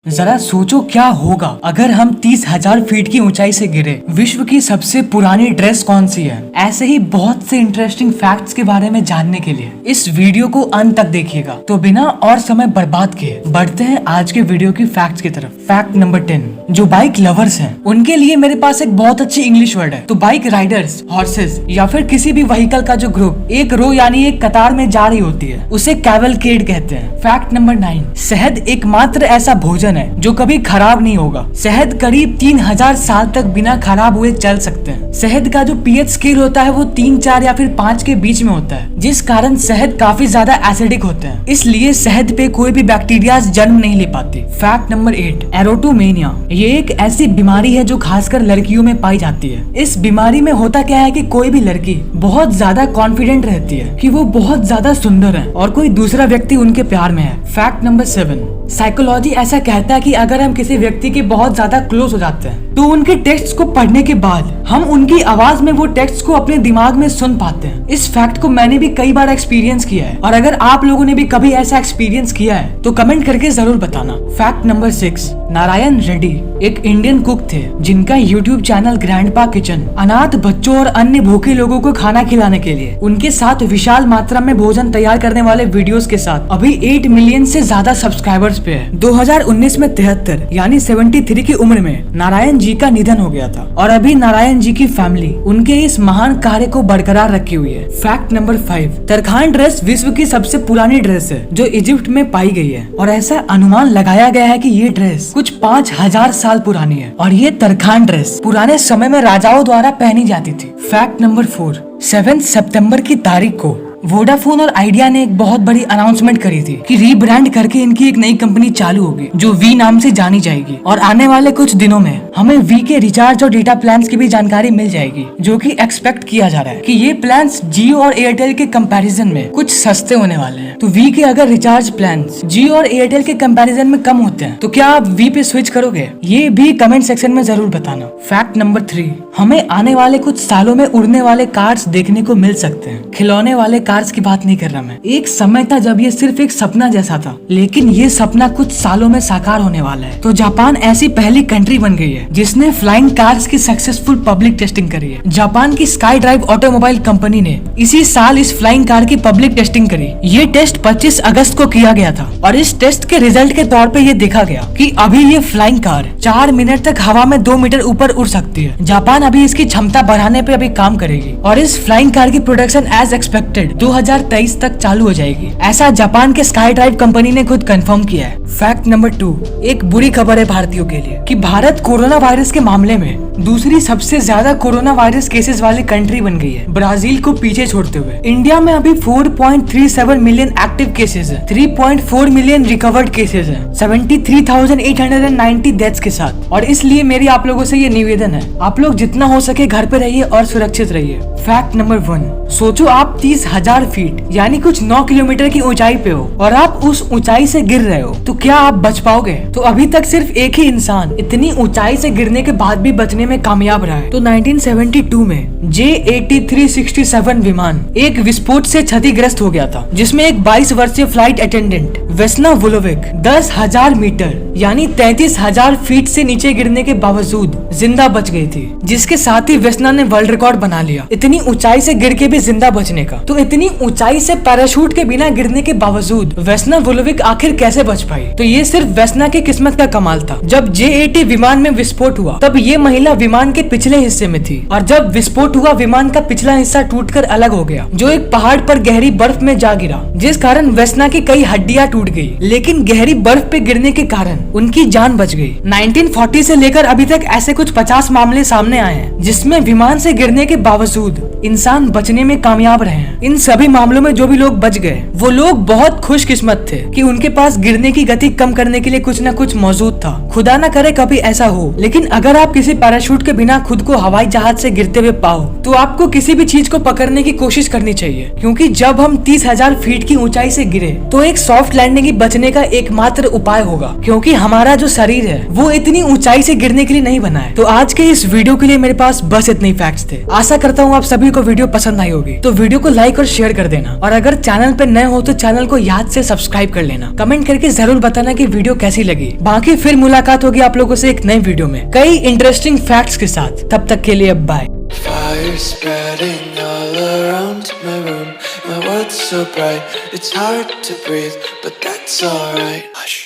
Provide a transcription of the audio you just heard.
जरा सोचो क्या होगा अगर हम 30,000 फीट की ऊंचाई से गिरे। विश्व की सबसे पुरानी ड्रेस कौन सी है? ऐसे ही बहुत से इंटरेस्टिंग फैक्ट्स के बारे में जानने के लिए इस वीडियो को अंत तक देखिएगा। तो बिना और समय बर्बाद किए बढ़ते हैं आज के वीडियो की फैक्ट्स की तरफ। फैक्ट नंबर 10, जो बाइक लवर्स हैं उनके लिए मेरे पास एक बहुत अच्छी इंग्लिश वर्ड है। तो बाइक राइडर्स, हॉर्सेस या फिर किसी भी व्हीकल का जो ग्रुप एक रो यानी एक कतार में जा रही होती है उसे कैवलकेड कहते हैं। फैक्ट नंबर 9, शहद एकमात्र ऐसा भोजन है जो कभी खराब नहीं होगा। शहद करीब 3000 साल तक बिना खराब हुए चल सकते हैं। शहद का जो पीएच स्केल होता है वो 3, 4 या फिर 5 के बीच में होता है, जिस कारण शहद काफी ज्यादा एसिडिक होते हैं, इसलिए शहद पे कोई भी बैक्टीरिया जन्म नहीं ले पाती। Fact number 8, एरोटोमेनिया। ये एक ऐसी बीमारी है जो खासकर लड़कियों में पाई जाती है। इस बीमारी में होता क्या है कि कोई भी लड़की बहुत ज्यादा कॉन्फिडेंट रहती है कि वो बहुत ज्यादा सुंदर है और कोई दूसरा व्यक्ति उनके प्यार में है। फैक्ट नंबर 7, साइकोलॉजी ऐसा कहता है कि अगर हम किसी व्यक्ति के बहुत ज्यादा क्लोज हो जाते हैं तो उनके टेक्स्ट को पढ़ने के बाद हम उनकी आवाज में वो टेक्स्ट को अपने दिमाग में सुन पाते हैं। इस फैक्ट को मैंने भी कई बार एक्सपीरियंस किया है और अगर आप लोगों ने भी कभी ऐसा एक्सपीरियंस किया है तो कमेंट करके जरूर बताना। फैक्ट नंबर 6, नारायण रेड्डी एक इंडियन कुक थे जिनका यूट्यूब चैनल ग्रैंडपा किचन अनाथ बच्चों और अन्य भूखे लोगों को खाना खिलाने के लिए उनके साथ विशाल मात्रा में भोजन तैयार करने वाले वीडियोस के साथ अभी 8 मिलियन से ज्यादा सब्सक्राइबर्स पे है। 2019 में 73 यानी 73 की उम्र में नारायण जी का निधन हो गया था और अभी नारायण जी की फैमिली उनके इस महान कार्य को बरकरार रखी हुई है। फैक्ट नंबर 5, तरखान ड्रेस विश्व की सबसे पुरानी ड्रेस है जो इजिप्ट में पाई गई है और ऐसा अनुमान लगाया गया है कि ये ड्रेस कुछ 5000 साल पुरानी है और ये तरखान ड्रेस पुराने समय में राजाओं द्वारा पहनी जाती थी। फैक्ट नंबर 4, 7 सितंबर की तारीख को वोडाफोन और आइडिया ने एक बहुत बड़ी अनाउंसमेंट करी थी कि रीब्रांड करके इनकी एक नई कंपनी चालू होगी जो वी नाम से जानी जाएगी और आने वाले कुछ दिनों में हमें वी के रिचार्ज और डेटा प्लान्स की भी जानकारी मिल जाएगी, जो कि एक्सपेक्ट किया जा रहा है कि ये प्लान्स जियो और एयरटेल के कंपैरिजन में कुछ सस्ते होने वाले हैं। तो वी के अगर रिचार्ज प्लान्स जियो और एयरटेल के कंपैरिजन में कम होते हैं तो क्या आप वी पे स्विच करोगे? ये भी कमेंट सेक्शन में जरूर बताना। फैक्ट नंबर 3, हमें आने वाले कुछ सालों में उड़ने वाले कार्स देखने को मिल सकते हैं। खिलौने वाले कार्स की बात नहीं कर रहा मैं। एक समय था जब ये सिर्फ एक सपना जैसा था, लेकिन ये सपना कुछ सालों में साकार होने वाला है। तो जापान ऐसी पहली कंट्री बन गई है जिसने फ्लाइंग कार्स की सक्सेसफुल पब्लिक टेस्टिंग करी है। जापान की स्काई ड्राइव ऑटोमोबाइल कंपनी ने इसी साल इस फ्लाइंग कार की पब्लिक टेस्टिंग करी। ये टेस्ट 25 अगस्त को किया गया था और इस टेस्ट के रिजल्ट के तौर पे ये देखा गया कि अभी ये फ्लाइंग कार 4 मिनट तक हवा में 2 मीटर ऊपर उड़ सकती है। जापान अभी इसकी क्षमता बढ़ाने पे अभी काम करेगी और इस फ्लाइंग कार की प्रोडक्शन एज एक्सपेक्टेड 2023 तक चालू हो जाएगी, ऐसा जापान के स्काई ड्राइव कंपनी ने खुद कंफर्म किया है। फैक्ट नंबर 2, एक बुरी खबर है भारतीयों के लिए कि भारत कोरोना वायरस के मामले में दूसरी सबसे ज्यादा कोरोना वायरस केसेस वाली कंट्री बन गई है, ब्राजील को पीछे छोड़ते हुए। इंडिया में अभी 4.37 मिलियन एक्टिव केसेस है, 3.4 मिलियन रिकवर्ड केसेस है, 73,890 डेथ्स के साथ। और इसलिए मेरी आप लोगों से ये निवेदन है, आप लोग जितना हो सके घर पे रहिए और सुरक्षित रहिए। फैक्ट नंबर 1, सोचो आप 30,000 फीट यानी कुछ 9 किलोमीटर की ऊंचाई पे हो और आप उस ऊंचाई से गिर रहे हो, तो क्या आप बच पाओगे? तो अभी तक सिर्फ एक ही इंसान इतनी ऊंचाई से गिरने के बाद भी बचने में कामयाब रहा है। तो 1972 में J8367 विमान एक विस्फोट से क्षतिग्रस्त हो गया था, जिसमें एक 22 वर्षीय फ्लाइट अटेंडेंट वेस्ना वोलोविक 10,000 मीटर यानी 33,000 फीट से नीचे गिरने के बावजूद जिंदा बच गई थी, जिसके साथ ही वेस्ना ने वर्ल्ड रिकॉर्ड बना लिया इतनी ऊंचाई से गिर के भी जिंदा बचने का। तो इतनी ऊंचाई से पैराशूट के बिना गिरने के बावजूद वेस्ना वोलोविक आखिर कैसे बच पाई? तो ये सिर्फ वेस्ना की किस्मत का कमाल था। जब J80 विमान में विस्फोट हुआ तब ये महिला विमान के पिछले हिस्से में थी और जब विस्फोट हुआ विमान का पिछला हिस्सा टूटकर अलग हो गया, जो एक पहाड़ पर गहरी बर्फ में जा गिरा, जिस कारण वेस्ना की कई हड्डियां टूट गई, लेकिन गहरी बर्फ पे गिरने के कारण उनकी जान बच गई। 1940 से लेकर अभी तक ऐसे कुछ 50 मामले सामने आए हैं जिसमें विमान से गिरने के बावजूद इंसान बचने में कामयाब रहे हैं। इन सभी मामलों में जो भी लोग बच गए वो लोग बहुत खुशकिस्मत थे कि उनके पास गिरने की गति कम करने के लिए कुछ न कुछ मौजूद था। खुदा न करे कभी ऐसा हो, लेकिन अगर आप किसी पैराशूट के बिना खुद को हवाई जहाज से गिरते हुए पाओ तो आपको किसी भी चीज को पकड़ने की कोशिश करनी चाहिए, क्योंकि जब हम 30,000 फीट की ऊंचाई से गिरे तो एक सॉफ्ट लैंडिंग ही बचने का एकमात्र उपाय होगा, क्योंकि हमारा जो शरीर है वो इतनी ऊंचाई से गिरने के लिए नहीं बना है। तो आज के इस वीडियो के लिए मेरे पास बस इतने ही फैक्ट्स थे। आशा करता हूँ आप सभी सभी को वीडियो पसंद आई होगी तो वीडियो को लाइक और शेयर कर देना, और अगर चैनल पे नए हो तो चैनल को याद से सब्सक्राइब कर लेना। कमेंट करके जरूर बताना कि वीडियो कैसी लगी। बाकी फिर मुलाकात होगी आप लोगों से एक नई वीडियो में कई इंटरेस्टिंग फैक्ट्स के साथ। तब तक के लिए bye. Fire spreading all around my room. My world's so bright, it's hard to breathe, but that's alright. Hush.